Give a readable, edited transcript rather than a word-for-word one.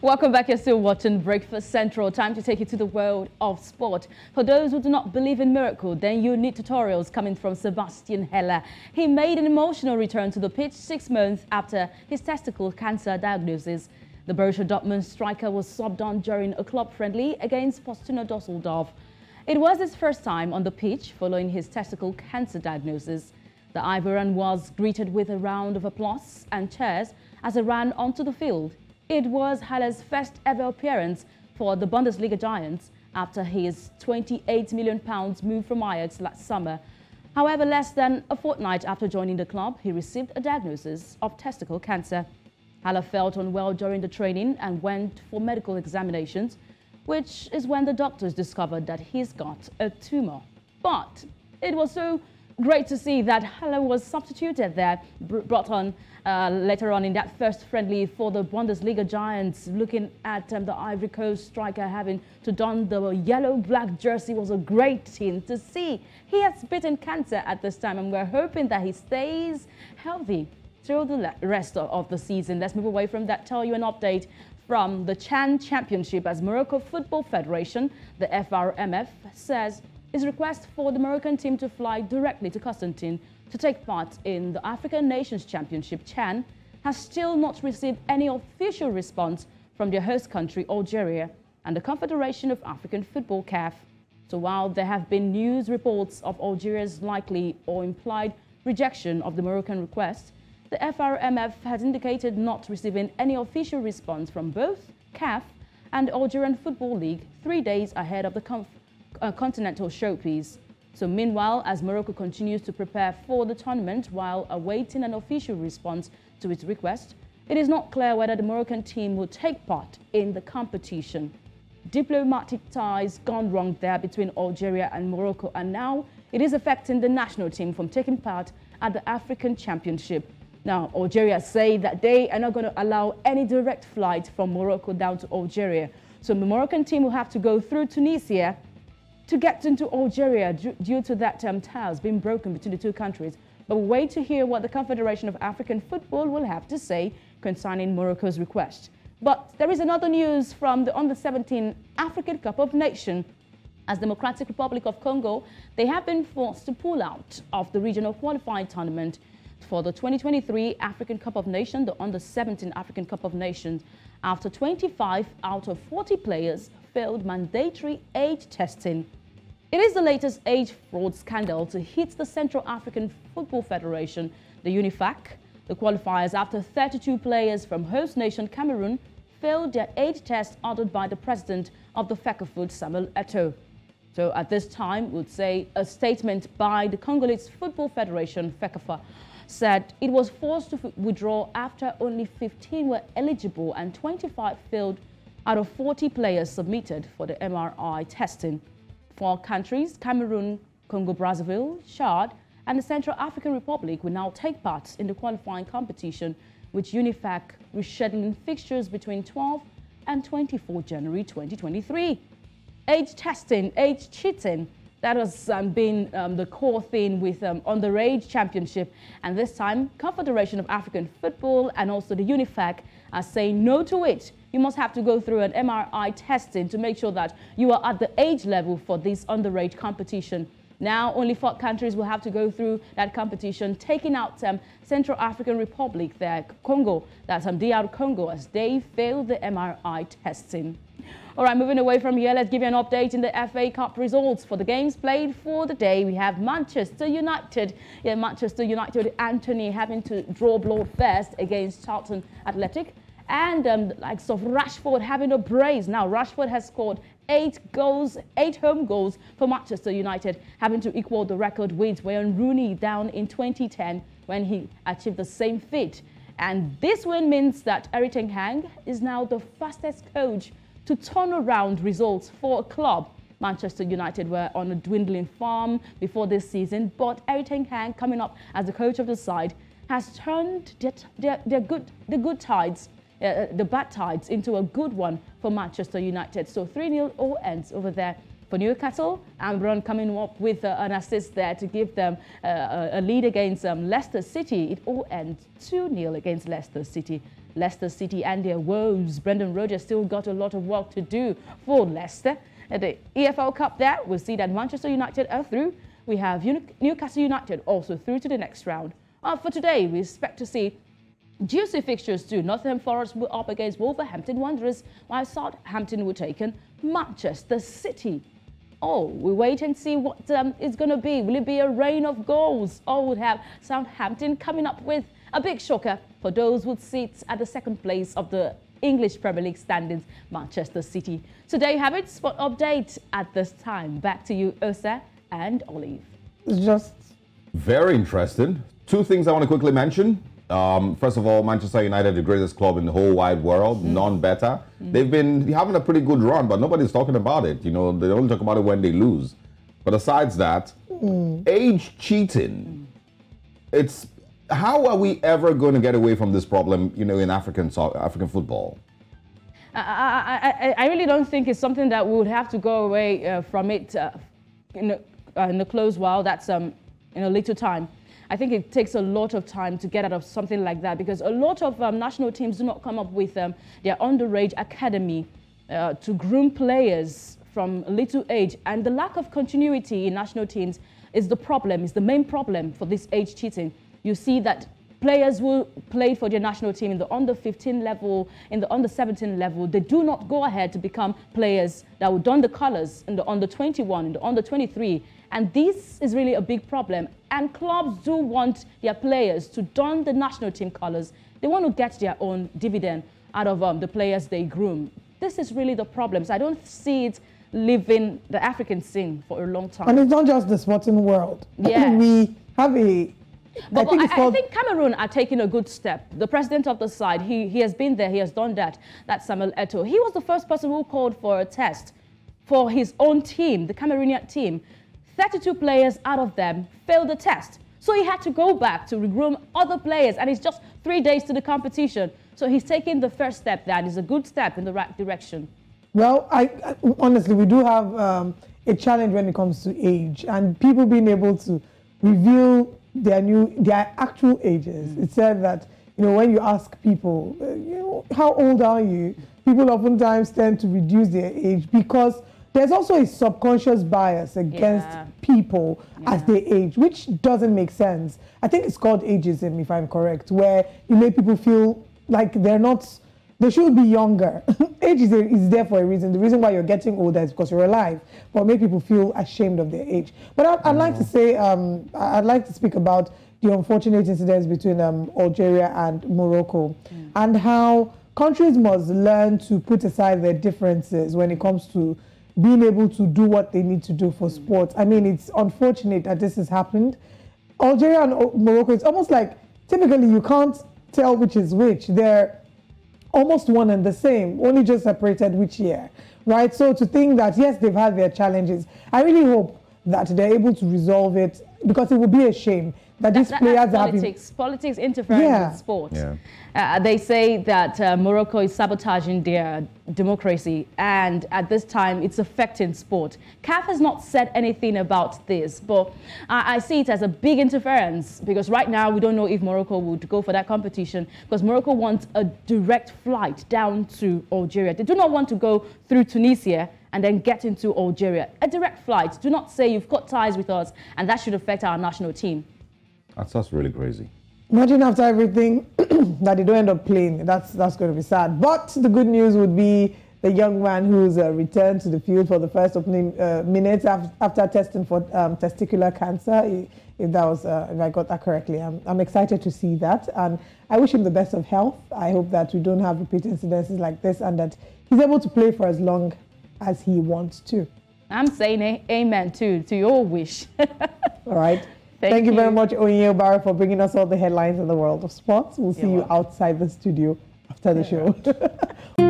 Welcome back. You're still watching Breakfast Central. Time to take you to the world of sport. For those who do not believe in miracle, then you need tutorials coming from Sebastian Haller. He made an emotional return to the pitch 6 months after his testicle cancer diagnosis. The Borussia Dortmund striker was subbed on during a club friendly against Fortuna Düsseldorf. It was his first time on the pitch following his testicle cancer diagnosis. The Ivorian was greeted with a round of applause and cheers as he ran onto the field. It was Haller's first ever appearance for the Bundesliga Giants after his £28 million move from Ajax last summer. However, less than a fortnight after joining the club, he received a diagnosis of testicle cancer. Haller felt unwell during the training and went for medical examinations, which is when the doctors discovered that he's got a tumor. But it was so great to see that Haller was substituted there, brought on later on in that first friendly for the Bundesliga Giants. Looking at the Ivory Coast striker having to don the yellow-black jersey was a great thing to see. He has beaten cancer at this time, and we're hoping that he stays healthy through the rest of the season. Let's move away from that, tell you an update from the CHAN Championship as Morocco Football Federation, the FRMF, says its request for the Moroccan team to fly directly to Constantine to take part in the African Nations Championship, CHAN, has still not received any official response from their host country, Algeria, and the Confederation of African Football, CAF. So while there have been news reports of Algeria's likely or implied rejection of the Moroccan request, the FRMF has indicated not receiving any official response from both CAF and the Algerian Football League 3 days ahead of the continental showpiece. So meanwhile, as Morocco continues to prepare for the tournament while awaiting an official response to its request, it is not clear whether the Moroccan team will take part in the competition. Diplomatic ties gone wrong there between Algeria and Morocco, and now it is affecting the national team from taking part at the African Championship. Now, Algeria say that they are not going to allow any direct flight from Morocco down to Algeria. So the Moroccan team will have to go through Tunisia to get into Algeria due to that ties being broken between the two countries. But we'll wait to hear what the Confederation of African Football will have to say concerning Morocco's request. But there is another news from the Under-17 African Cup of Nations. As Democratic Republic of Congo, they have been forced to pull out of the regional qualifying tournament for the 2023 African Cup of Nations, the Under-17 African Cup of Nations, after 25 out of 40 players failed mandatory age testing. It is the latest age fraud scandal to hit the Central African Football Federation, the UNIFAC. The qualifiers after 32 players from host nation Cameroon failed their age test ordered by the president of the FECAFOOT, Samuel Eto'o. So at this time, would say a statement by the Congolese Football Federation, FECAFA, said it was forced to withdraw after only 15 were eligible and 25 failed out of 40 players submitted for the MRI testing. 4 countries, Cameroon, Congo-Brazzaville, Chad, and the Central African Republic, will now take part in the qualifying competition, with UNIFAC rescheduling fixtures between 12 and 24 January 2023. Age testing, age cheating, that has been the core thing with underage championship. And this time, Confederation of African Football and also the UNIFAC are saying no to it. You must have to go through an MRI testing to make sure that you are at the age level for this underage competition. Now, only 4 countries will have to go through that competition, taking out Central African Republic, there, Congo, that's DR Congo, as they failed the MRI testing. All right, moving away from here, let's give you an update in the FA Cup results for the games played for the day. We have Manchester United. Yeah, Manchester United, Anthony having to draw blood first against Charlton Athletic. And likes of Rashford having a brace. Now, Rashford has scored 8 home goals for Manchester United, having to equal the record with Wayne Rooney down in 2010 when he achieved the same feat. And this win means that Erik ten Hag is now the fastest coach to turn around results for a club. Manchester United were on a dwindling form before this season, but Erik ten Hag, coming up as the coach of the side, has turned the good tides, the bad tides, into a good one for Manchester United. So 3-0 all ends over there for Newcastle. Ambron coming up with an assist there to give them a lead against Leicester City. It all ends 2-0 against Leicester City. Leicester City and their woes. Brendan Rodgers still got a lot of work to do for Leicester. At the EFL Cup there, we'll see that Manchester United are through. We have Newcastle United also through to the next round. For today, we expect to see juicy fixtures too. Nottingham Forest will up against Wolverhampton Wanderers, while Southampton will take on Manchester City. Oh, we wait and see what it's going to be. Will it be a rain of goals? Or we'll have Southampton coming up with a big shocker for those with seats at the second place of the English Premier League standings, Manchester City. So there you have it, sport update at this time. Back to you, Osa and Olive. It's just very interesting. Two things I want to quickly mention. First of all, Manchester United, the greatest club in the whole wide world, none better. They've been having a pretty good run, but nobody's talking about it. You know, they only talk about it when they lose. But besides that, age cheating. It's how are we ever going to get away from this problem, you know, in African football? I really don't think it's something that we would have to go away from it in the close while. That's in a little time. I think it takes a lot of time to get out of something like that, because a lot of national teams do not come up with their underage academy to groom players from a little age. And the lack of continuity in national teams is the problem, is the main problem for this age cheating. You see that players will play for their national team in the under-15 level, in the under-17 level. They do not go ahead to become players that will don the colours in the under-21, in the under-23. And this is really a big problem. And clubs do want their players to don the national team colours. They want to get their own dividend out of the players they groom. This is really the problem. So I don't see it leaving the African scene for a long time. And it's not just the sporting world. Yeah. We have a... But I think Cameroon are taking a good step. The president of the side, he has been there, he has done that. That's Samuel Eto'o. He was the first person who called for a test for his own team, the Cameroonian team. 32 players out of them failed the test. So he had to go back to regroom other players, and it's just 3 days to the competition. So he's taking the first step. That is a good step in the right direction. Well, I honestly, we do have a challenge when it comes to age, and people being able to reveal their actual ages. It said that, you know, when you ask people, you know, how old are you? People oftentimes tend to reduce their age because there's also a subconscious bias against people as they age, which doesn't make sense. I think it's called ageism, if I'm correct, where you make people feel like they should be younger. Age is there for a reason. The reason why you're getting older is because you're alive, but make people feel ashamed of their age. But I'd like to say, I'd like to speak about the unfortunate incidents between Algeria and Morocco, and how countries must learn to put aside their differences when it comes to being able to do what they need to do for sports. I mean, it's unfortunate that this has happened. Algeria and Morocco, it's almost like typically you can't tell which is which. They're almost one and the same, only just separated which year, right? So to think that, yes, they've had their challenges, I really hope that they're able to resolve it, because it would be a shame that these players have politics interfering with sport. They say that Morocco is sabotaging their democracy, and at this time it's affecting sport. CAF has not said anything about this, but I see it as a big interference, because right now we don't know if Morocco would go for that competition, because Morocco wants a direct flight down to Algeria. They do not want to go through Tunisia and then get into Algeria. A direct flight. Do not say you've got ties with us, and that should affect our national team. That's really crazy. Imagine after everything that they don't end up playing. That's going to be sad. But the good news would be the young man who's returned to the field for the first opening minutes after testing for testicular cancer. If I got that correctly, I'm excited to see that, and I wish him the best of health. I hope that we don't have repeat incidences like this, and that he's able to play for as long as he wants to. I'm saying amen to your wish. All right. Thank you very much, Onye Obara, for bringing us all the headlines in the world of sports. We'll see you outside the studio after the show.